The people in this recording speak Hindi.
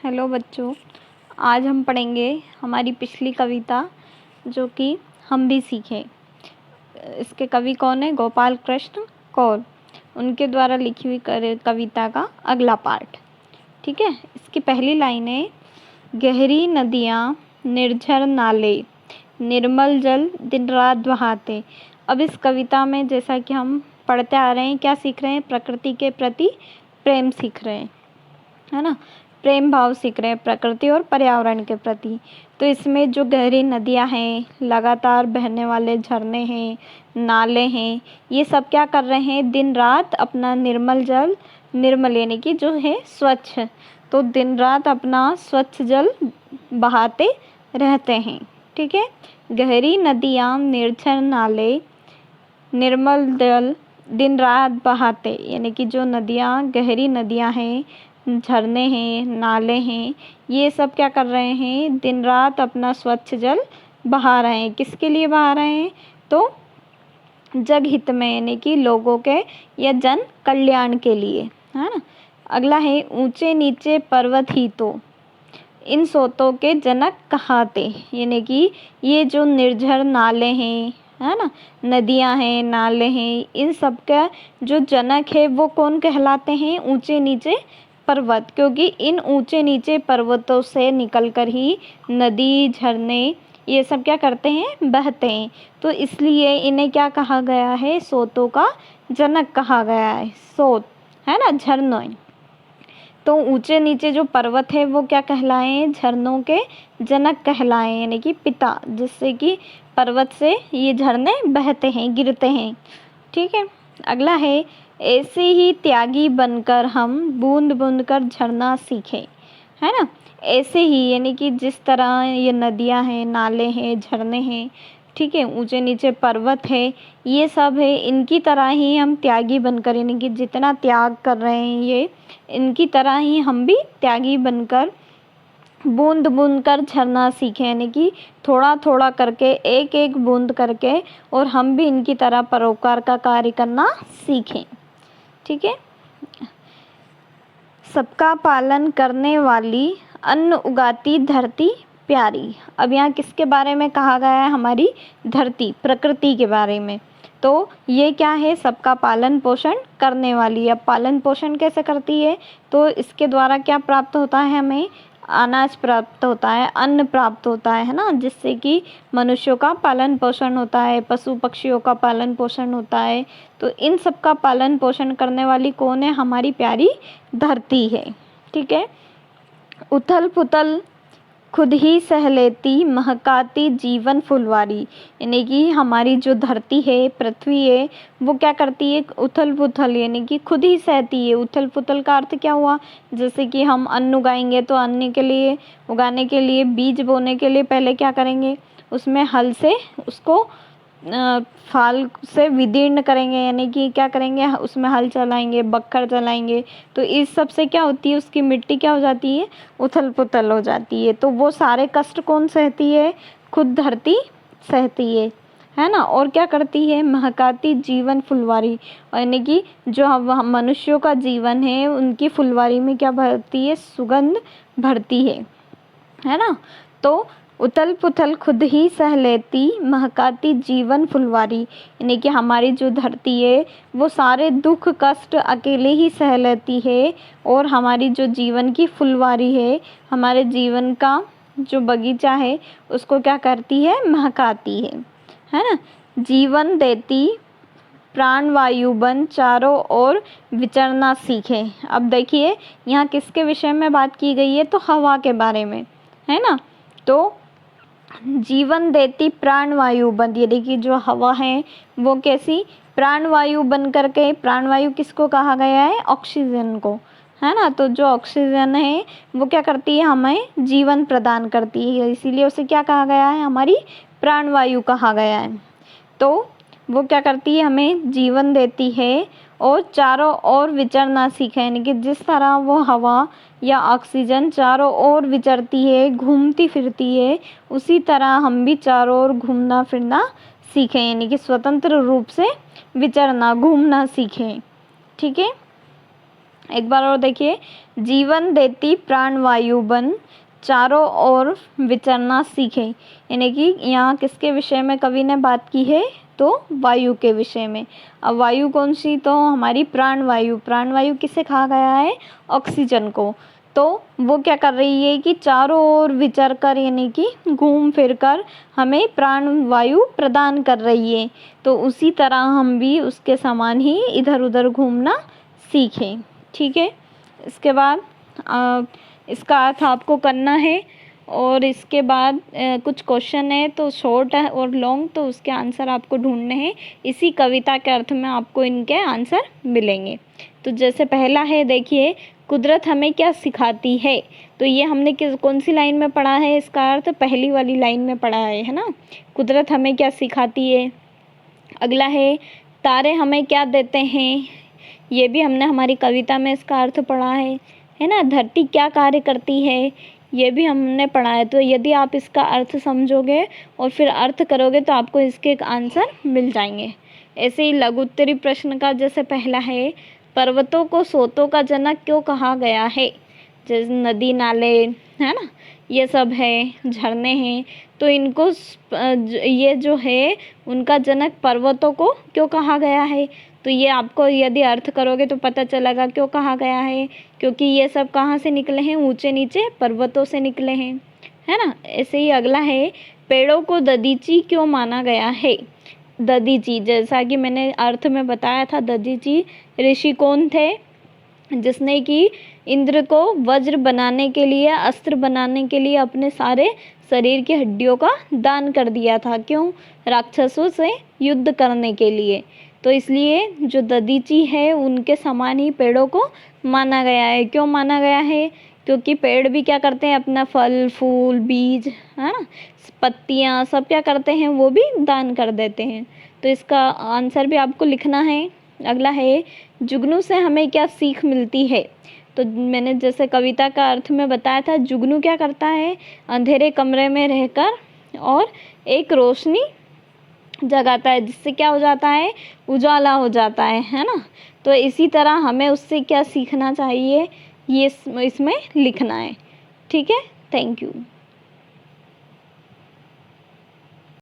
हेलो बच्चों, आज हम पढ़ेंगे हमारी पिछली कविता जो कि हम भी सीखें। इसके कवि कौन है? गोपाल कृष्ण कौर। उनके द्वारा लिखी हुई कविता का अगला पार्ट। ठीक है। इसकी पहली लाइन है, गहरी नदियाँ निर्झर नाले, निर्मल जल दिन रात बहाते। अब इस कविता में जैसा कि हम पढ़ते आ रहे हैं, क्या सीख रहे हैं? प्रकृति के प्रति प्रेम सीख रहे हैं, है ना। प्रेम भाव सीख रहे हैं प्रकृति और पर्यावरण के प्रति। तो इसमें जो गहरी नदियाँ हैं, लगातार बहने वाले झरने हैं, नाले हैं, ये सब क्या कर रहे हैं? दिन रात अपना निर्मल जल, निर्मल यानी कि जो है स्वच्छ, तो दिन रात अपना स्वच्छ जल बहाते रहते हैं। ठीक है। गहरी नदियाँ निर्झर नाले, निर्मल जल दिन रात बहाते, यानी कि जो नदियाँ, गहरी नदियाँ हैं, झरने हैं, नाले हैं, ये सब क्या कर रहे हैं? दिन रात अपना स्वच्छ जल बहा रहे हैं। किसके लिए बहा रहे हैं? तो जग हित में, यानी कि लोगों के या जन कल्याण के लिए, है ना। अगला है, ऊंचे नीचे पर्वत ही तो इन सोतों के जनक कहाते, यानी कि ये जो निर्झर नाले हैं, है ना, नदियां हैं, नाले हैं, इन सब का जो जनक है वो कौन कहलाते हैं? ऊंचे नीचे पर्वत, क्योंकि इन ऊंचे नीचे पर्वतों से निकलकर ही नदी, झरने, ये सब क्या करते हैं? बहते हैं। तो इसलिए इन्हें क्या कहा गया है? सोतों का जनक कहा गया है। सोत, है ना, झरने। तो ऊंचे नीचे जो पर्वत है वो क्या कहलाए? झरनों के जनक कहलाए, यानी कि पिता, जिससे कि पर्वत से ये झरने बहते हैं, गिरते हैं। ठीक है। अगला है, ऐसे ही त्यागी बनकर हम बूंद बूंद कर झरना सीखें, है ना। ऐसे ही यानी कि जिस तरह ये नदियां हैं, नाले हैं, झरने हैं, ठीक है, ऊंचे नीचे पर्वत है, ये सब है, इनकी तरह ही हम त्यागी बनकर, यानी कि जितना त्याग कर रहे हैं ये, इनकी तरह ही हम भी त्यागी बनकर बूंद बूंद कर झरना सीखें, यानी कि थोड़ा थोड़ा करके, एक एक बूंद करके, और हम भी इनकी तरह परोपकार का कार्य करना सीखें। ठीक है। सबका पालन करने वाली, अन्न उगाती धरती प्यारी। अब यहाँ किसके बारे में कहा गया है? हमारी धरती, प्रकृति के बारे में। तो ये क्या है? सबका पालन पोषण करने वाली। अब पालन पोषण कैसे करती है? तो इसके द्वारा क्या प्राप्त होता है? हमें अनाज प्राप्त होता है, अन्न प्राप्त होता है ना, जिससे कि मनुष्यों का पालन पोषण होता है, पशु पक्षियों का पालन पोषण होता है। तो इन सब का पालन पोषण करने वाली कौन है? हमारी प्यारी धरती है। ठीक है। उथल पुथल खुद ही सह लेती, महकाती जीवन फुलवारी, यानी कि हमारी जो धरती है, पृथ्वी है, वो क्या करती है? उथल पुथल, यानी कि खुद ही सहती है। उथल पुथल का अर्थ क्या हुआ? जैसे कि हम अन्न उगाएंगे तो अन्न के लिए, उगाने के लिए, बीज बोने के लिए पहले क्या करेंगे? उसमें हल से उसको फाल से विदीर्ण करेंगे, यानी कि क्या करेंगे? उसमें हल चलाएंगे, बक्खर चलाएंगे। तो इस सब से क्या होती है? उसकी मिट्टी क्या हो जाती है? उथल पुथल हो जाती है। तो वो सारे कष्ट कौन सहती है? खुद धरती सहती है ना। और क्या करती है? महकाती जीवन फुलवारी, यानी कि जो हम मनुष्यों का जीवन है, उनकी फुलवारी में क्या भरती है? सुगंध भरती है ना। तो उथल पुथल खुद ही सह लेती, महकाती जीवन फुलवारी, यानी कि हमारी जो धरती है वो सारे दुख कष्ट अकेले ही सह लेती है, और हमारी जो जीवन की फुलवारी है, हमारे जीवन का जो बगीचा है, उसको क्या करती है? महकाती है ना। जीवन देती, प्राण वायु बन चारों ओर विचरना सीखे। अब देखिए यहाँ किसके विषय में बात की गई है? तो हवा के बारे में, है ना। तो जीवन देती प्राण वायु बन, यानी कि जो हवा है वो कैसी? प्राण वायु बन करके, प्राण वायु किसको कहा गया है? ऑक्सीजन को, है ना। तो जो ऑक्सीजन है वो क्या करती है? हमें जीवन प्रदान करती है, इसीलिए उसे क्या कहा गया है? हमारी प्राण वायु कहा गया है। तो वो क्या करती है? हमें जीवन देती है, और चारों ओर विचरना सीखे, यानी कि जिस तरह वो हवा या ऑक्सीजन चारों ओर विचरती है, घूमती फिरती है, उसी तरह हम भी चारों ओर घूमना फिरना सीखें, यानी कि स्वतंत्र रूप से विचरना, घूमना सीखें। ठीक है। एक बार और देखिए, जीवन देती प्राणवायु बन, चारों ओर विचरना सीखे। यानी कि यहाँ किसके विषय में कवि ने बात की है, तो वायु के विषय में। अब वायु कौन सी, तो हमारी प्राणवायु। प्राणवायु किसे कहा गया है, ऑक्सीजन को। तो वो क्या कर रही है कि चारों ओर विचर कर, यानी कि घूम फिर कर हमें प्राणवायु प्रदान कर रही है। तो उसी तरह हम भी उसके समान ही इधर उधर घूमना सीखें। ठीक है। इसके बाद इसका अर्थ आपको करना है, और इसके बाद कुछ क्वेश्चन है, तो शॉर्ट है और लॉन्ग, तो उसके आंसर आपको ढूंढने हैं। इसी कविता के अर्थ में आपको इनके आंसर मिलेंगे। तो जैसे पहला है, देखिए, कुदरत हमें क्या सिखाती है। तो ये हमने कौन सी लाइन में पढ़ा है, इसका अर्थ पहली वाली लाइन में पढ़ा है ना। कुदरत हमें क्या सिखाती है। अगला है, तारे हमें क्या देते हैं। ये भी हमने हमारी कविता में इसका अर्थ पढ़ा है ना। धरती क्या कार्य करती है, ये भी हमने पढ़ा है। तो यदि आप इसका अर्थ समझोगे और फिर अर्थ करोगे तो आपको इसके आंसर मिल जाएंगे। ऐसे ही लघु उत्तरी प्रश्न का जैसे पहला है, पर्वतों को सोतों का जनक क्यों कहा गया है। जैसे नदी नाले है ना, ये सब है, झरने हैं, तो इनको ये जो है उनका जनक पर्वतों को क्यों कहा गया है। तो ये आपको यदि अर्थ करोगे तो पता चलेगा क्यों कहा गया है, क्योंकि ये सब कहाँ से निकले हैं, ऊंचे नीचे पर्वतों से निकले हैं, है ना। ऐसे ही अगला है, पेड़ों को दधीची क्यों माना गया है। दधीची, जैसा कि मैंने अर्थ में बताया था, दधीची ऋषि कौन थे, जिसने कि इंद्र को वज्र बनाने के लिए, अस्त्र बनाने के लिए अपने सारे शरीर की हड्डियों का दान कर दिया था। क्यों, राक्षसों से युद्ध करने के लिए। तो इसलिए जो दधीची है उनके समान ही पेड़ों को माना गया है। क्यों माना गया है, क्योंकि पेड़ भी क्या करते हैं, अपना फल फूल बीज है ना, पत्तियाँ सब क्या करते हैं, वो भी दान कर देते हैं। तो इसका आंसर भी आपको लिखना है। अगला है, जुगनू से हमें क्या सीख मिलती है। तो मैंने जैसे कविता का अर्थ में बताया था, जुगनू क्या करता है, अंधेरे कमरे में रहकर और एक रोशनी जगाता है, जिससे क्या हो जाता है, उजाला हो जाता है ना। तो इसी तरह हमें उससे क्या सीखना चाहिए, ये इसमें लिखना है। ठीक है, थैंक यू।